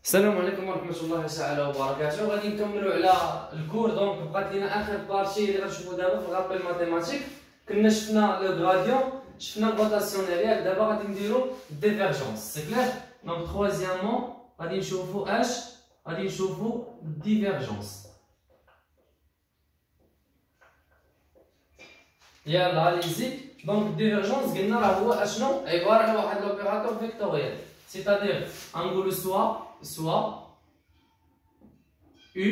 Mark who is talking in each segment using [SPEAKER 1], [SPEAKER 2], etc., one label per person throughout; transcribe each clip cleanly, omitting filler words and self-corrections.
[SPEAKER 1] السلام عليكم ورحمة الله تعالى وبركاته. غادي نكملوا على الكور. دونك بقات لينا اخر بارتي اللي غنشوفوا دابا في الغابي الماتيماتيك. كنا شفنا لو غراديون، شفنا الروتاسيونيل، دابا غادي نديرو ديفيرجونس. سي كلير. دونك تخوازيامون غادي نشوفوا اش؟ غادي نشوفوا ديفيرجونس. يلا اليزي. دونك ديفيرجونس قلنا راه هو اشنو؟ عبارة على واحد لوبيراتور فيكتوريال، سيتادير غنقولو soit U,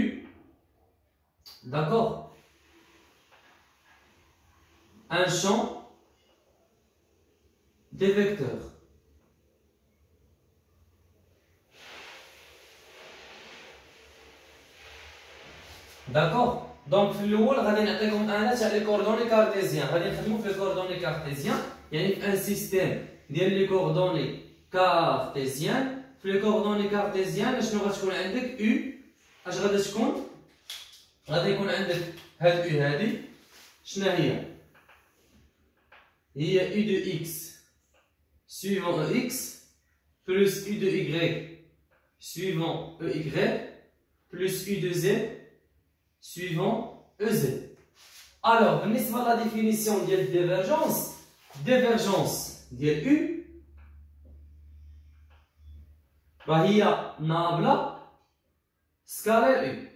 [SPEAKER 1] d'accord, un champ des vecteurs. D'accord. Donc في الاول غادي نعطيكم انا تاع لي كوردوني كارتيزيان. غادي نخدمو في لي كوردوني كارتيزيان، يعني في ان سيستيم ديال لي كوردوني كارتيزيان. في لي كوردوني كارتيزيان شنو غتكون عندك؟ او اش غادي تكون؟ غادي يكون عندك هاد او هادي شنو هي؟ هي او دو اكس سويفون او اكس بلس او دو اي سويفون او اي بلس او دو زد suivant EZ. Alors, بالنسبة لا définition ديال divergence ديال U فهي نابلة سكالير U.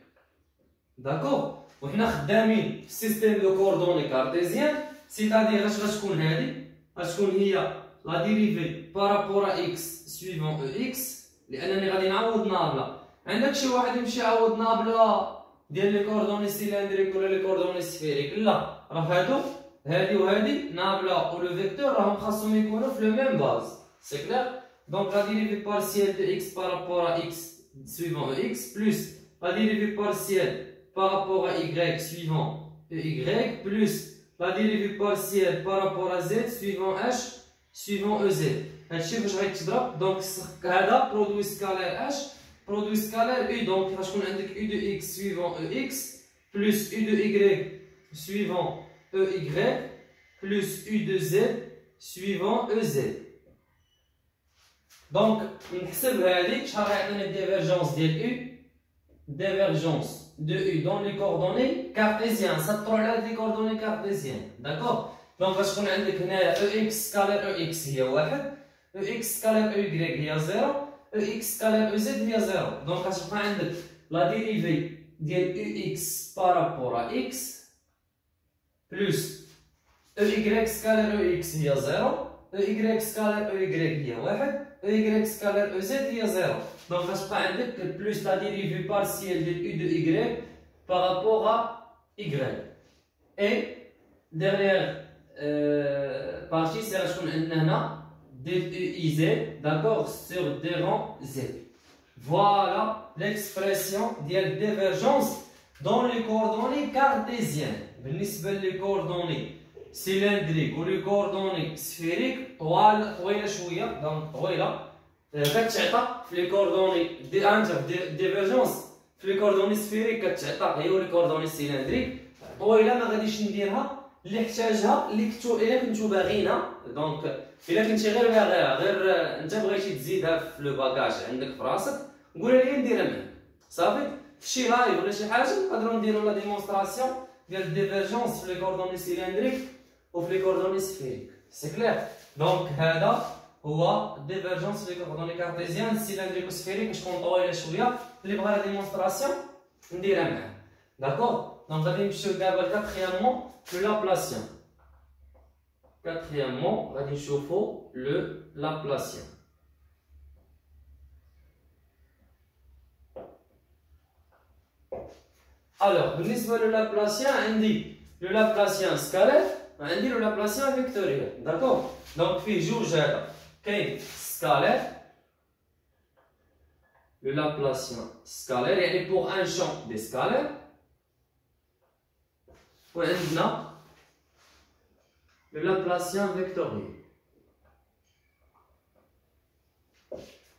[SPEAKER 1] داكور. وحنا خدامين في سيستيم دو كوردوني كارتيزيان، سيتادير اش غتكون هادي؟ غتكون هي لا ديريفي بارابور ا اكس سويفون او اكس، لأنني غادي نعوض نابلة. عندك شي واحد يمشي يعوض نابلة ديال لي كوردوني سيلندريك ولا لي كوردوني سفيريك؟ لا، راه هادي وهادي نابلة و لو فيكتور راهم خاصهم يكونوا في لو ميم باز. سي كلير. دونك لا ديريفي بارسيال دو اكس بارابور ا اكس سويفون او اكس بلس لا ديريفي بارسيال بارابور ا y سويفون او y بلس لا ديريفي بارسيال بارابور ا z سويفون h سويفون او z. هادشي فاش غيتضرب. دونك هذا برودوي سكالير h produit scalaire U, donc il va avoir U de x suivant EX plus U de y suivant EY plus U de z suivant EZ. Donc, نحسب هذه شحال غيعطينا الديفيرجونس ديال U. Divergence de U dans les coordonnées cartésiennes. سطروا على هاد لي coordonnées cartésiennes. D'accord. Donc غتكون عندك هنايا EX scalaire EX هي 1 EX scalaire EY هي 0 EX scalaire EZ هي 0. دونك غتبقى عندك لا ديريفي ديال EX بارابور ا X بلس EY scalaire EX هي 0 EY scalaire EY هي 1 EY scalaire EZ هي 0. دونك غتبقى عندك بلس لا ديريفي بارسيال ديال U de Y بارابور ا Y. اي ديرنيير بارتي سي غتكون عندنا هنا DEIZ, d'accord, sur des rangs Z. Voilà l'expression de divergence dans les coordonnées cartésiennes. بالنسبة les coordonnées cylindriques ou les coordonnées sphériques طويلة شوية، donc طويلة. كتعطى في les coordonnées divergence في les coordonnées sphériques كتعطى هي les coordonnées cylindriques طويلة. ما غاديش نديرها اللي احتاجها اللي كنتو باغينها. دونك الا كنتي غير باغيها، غير انت بغيتي تزيدها في لو باكاج عندك في راسك، قولها لي نديرها منك صافي. في شي لايف ولا شي حاجه نقدروا نديروا لا ديمونستراسيون ديال الديفيرجونس في لي كوردوني سيلندريك وفي لي كوردوني سفيريك. سي كلير. دونك هذا هو ديفيرجونس في لي كوردوني كارتيزيان سيلندريك وسفيريك. تكون طويله شويه، اللي بغى لا ديمونستراسيون نديرها معاه. داكور. دونك غادي نمشيو دابا لكاتريامون le Laplacien. Quatrièmement, on va le Laplacien. Alors, le Laplacien, on dit le Laplacien scalaire, on dit le Laplacien vectoriel. D'accord? Donc, puis, juge qu'un scalaire, le Laplacien scalaire, et pour un champ des scalaires, وعندنا le Laplacien vectoriel.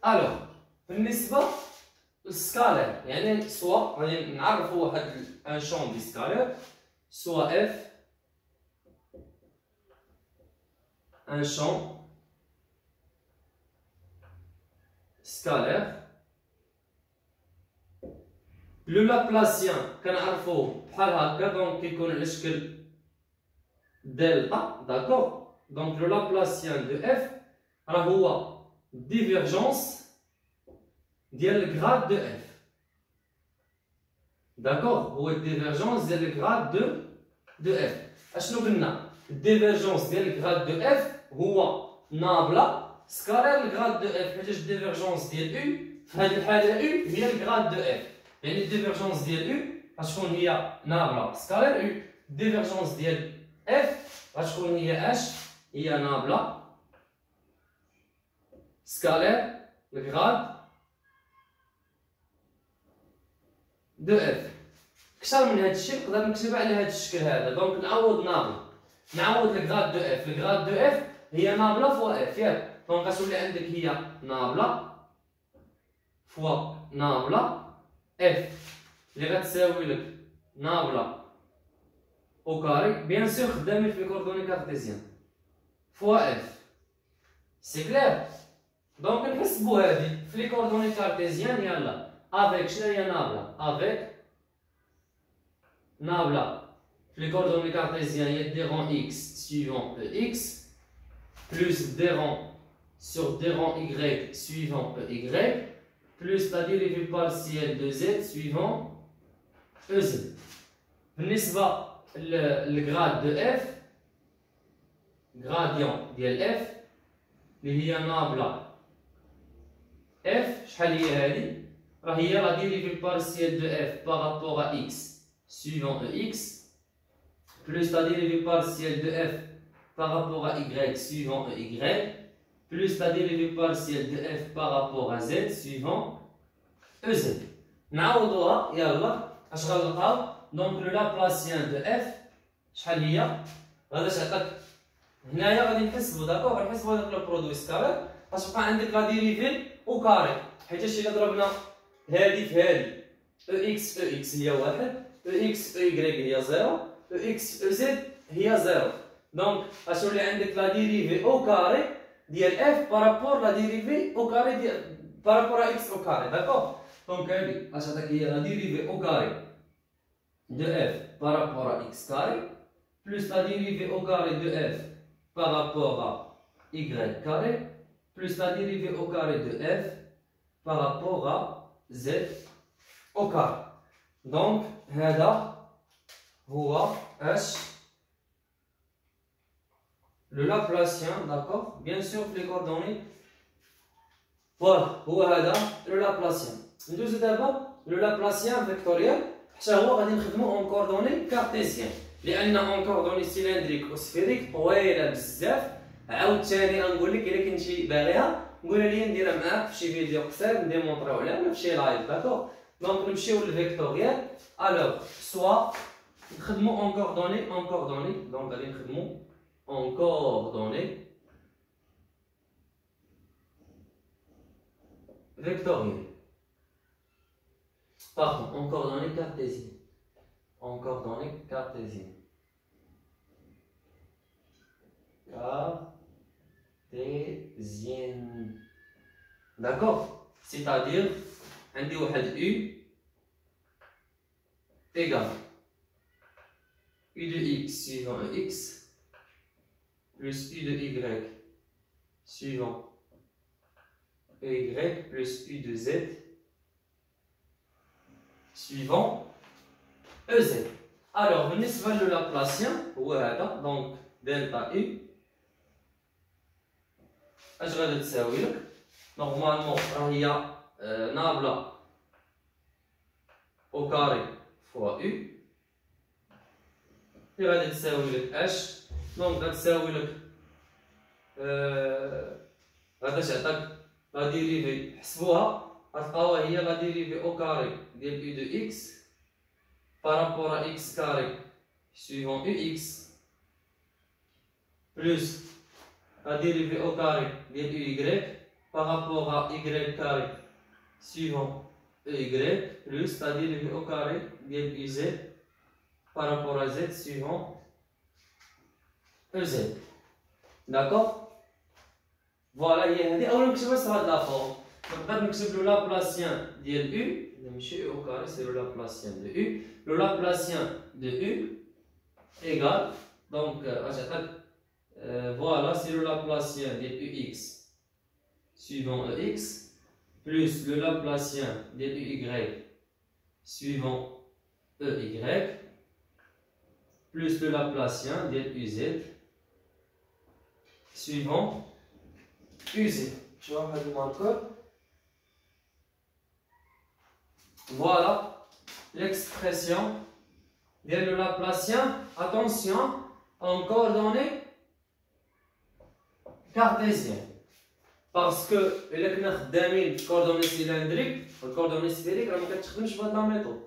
[SPEAKER 1] Alors بالنسبة للسكالير، يعني سوا غادي نعرفوا واحد ان شون دي سكالير سوا F un champ scalaire لو لابلاسيان كنعرفوه بحال هكا دونك كيكون على شكل دلتا داكوغ دونك لو لابلاسيان دو اف راه هو ديفيرجونس ديال الكراد دو اف داكوغ هو الديفيرجونس ديال الكراد دو اف اشنو قلنا الديفيرجونس ديال الكراد دو اف هو نابلا سكالير الكراد دو اف حيت الديفيرجونس ديال او في هذه الحاله او هي الكراد دو اف يعني الديفيرجونس ديال او غتكون هي نابلا سكالير او الديفيرجونس ديال اف غتكون هي اش هي نابلا سكالير الكراد دو اف اكثر من هذا الشيء نقدر نكتبها على هذا الشكل هذا دونك نعوض نابلا نعوض الكراد دو اف الكراد دو اف هي نابلا فوا اف ياك دونك غتولي عندك هي نابلا فوا نابلا اف اللي غتساوي لك نابلا او كاري بيان سور خدامين في الكوردوني كارتيزيان فوا اف سي كلير دونك نحسبو هادي في لي كوردوني كارتيزيان يلا افيك شنو هي نابلا افيك نابلا في لي كوردوني كارتيزيان هي دي رون اكس سويفون اكس بلس دي رون sur des rangs y suivant y plus la dérivée partielle de z suivant ez. بالنسبة للغراد دو اف غراديون ديال اف اللي هي نابلا اف شحال هي هذه راه هي لا dérivée partielle de f par rapport à x suivant x plus la dérivée partielle de f par rapport à y suivant y plus la dérivée partielle de f par rapport à z suivant ez. نعوضوها يلا اش غنلقاو دونك لو لابلاسيان دو اف شحال هي غادي تعطيك هنايا غادي نحسبو داكوغ غنحسبو هذاك لو برودوي سكالير غتبقى عندك لا ديريفي او كاري حيت الا ضربنا هادي في هادي او اكس هي واحد او اكس او يكغيك هي زيرو او اكس او زد هي زيرو دونك غتولي عندك لا ديريفي او كاري ديال اف بارابور لا ديريفي او كاري ديال بارابور اكس او كاري داكوغ دونك هادي غتعطيك هي لا ديريفي او كاري de f par rapport à x carré plus la dérivée au carré de f par rapport à y carré plus la dérivée au carré de f par rapport à z au carré. Donc, هذا هو h le Laplacien, d'accord? Bien sûr, les coordonnées. Voilà, هو هذا le Laplacien. ندوزو دابا le Laplacien vectoriel. حتى هو غادي نخدمو اون كوردوني كارتيزيان لان اون كوردوني سيلندريك وسفيريك طويله بزاف عاوتاني غنقول لك الا كنتي باغيها قولها لي نديرها معاك في شي فيديو قصير نديمونطريو عليها ولا في شي لايف داكوغ دونك نمشيو للفيكتوريال الوغ سوا نخدمو اون كوردوني دونك غادي نخدمو اون كوردوني فيكتوريال Pardon, en coordonnées cartésiennes. En coordonnées cartésiennes. Cartésiennes. D'accord? C'est-à-dire, un dit U égale U de x suivant x plus U de y suivant y plus U de z suivant EZ. Alors, بالنسبة للابلاسيان هو هذا دونك دلتا اي اش غادي تساوي لك نورمالمون راه هي نابلا او كاري فوا او اللي غادي تساوي لك اش دونك غتساوي لك غادي تعطيك لا ديريفي حسبوها غتلقاوها هي لا ديريفي او كاري ديال u de x par rapport à x carré suivant ux plus la dérivée au carré ديال uy par rapport à y carré suivant ey plus la dérivée au carré ديال uz par rapport à z suivant ez. D'accord? Voilà, هي هذه أولا نكتبها في هاد لا فورم نقدر نكتب le Laplacien ديال U ماشي U au carré c'est le Laplacien de U le Laplacien de U égale donc voilà c'est le Laplacien de UX suivant EX plus le Laplacien de UY suivant EY plus le Laplacien de UZ suivant UZ. Tu vois le marqueur. Voilà l'expression de le Laplacien. Attention, en coordonnées cartésiennes. Parce que il a que coordonnées cylindriques, coordonnées sphériques, راه ما كتخدمش بهاد لا ميثود.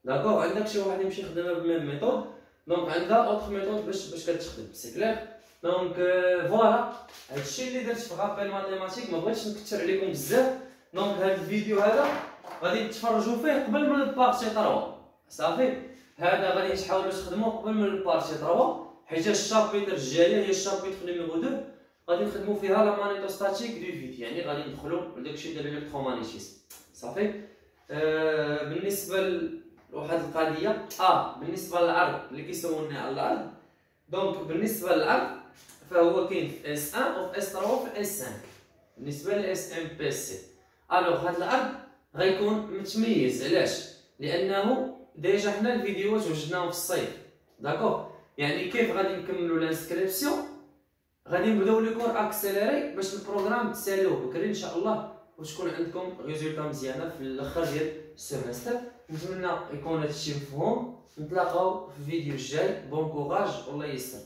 [SPEAKER 1] داكور عندك شي واحد يمشي يخدمها بميم ميثود دونك عندها اوتر ميثود باش كتخدم سي كلير دونك فوالا هادشي اللي درت في غابيل ماتيماتيك ما بغيتش نكثر عليكم بزاف دونك هاد الفيديو هذا غادي تفرجوا فيه قبل من البارتي 3 صافي هذا غادي تحاولوا تخدموه قبل من البارتي 3 حيت الشابيتر الجايه هي الشابيتر نيميرو 2 غادي نخدموا فيها لا مانيتوستاتيك دو فيد يعني غادي ندخلوا لداكشي ديال الالكترومagnétisme صافي بالنسبه لواحد القضيه بالنسبه للعرض اللي كيسولني على العرض دونك بالنسبه للعرض فهو كاين في اس 1 وفي اس 3 وفي اس 5 بالنسبه لاس ام بي سي الوغ هذا العرض غيكون متميز علاش لانه ديجا حنا الفيديوهات وجدناهم في الصيف داكوغ يعني كيف غادي نكملوا الانسكريبسيون غادي نبداو لي كور اكسيليري باش البروغرام تساليوه بكري ان شاء الله وتكون عندكم ريزولطا مزيانه في الاخر ديال السيمستر نتمنى يكون هادشي مفهوم نتلاقاو في الفيديو الجاي بون كوراج والله يسر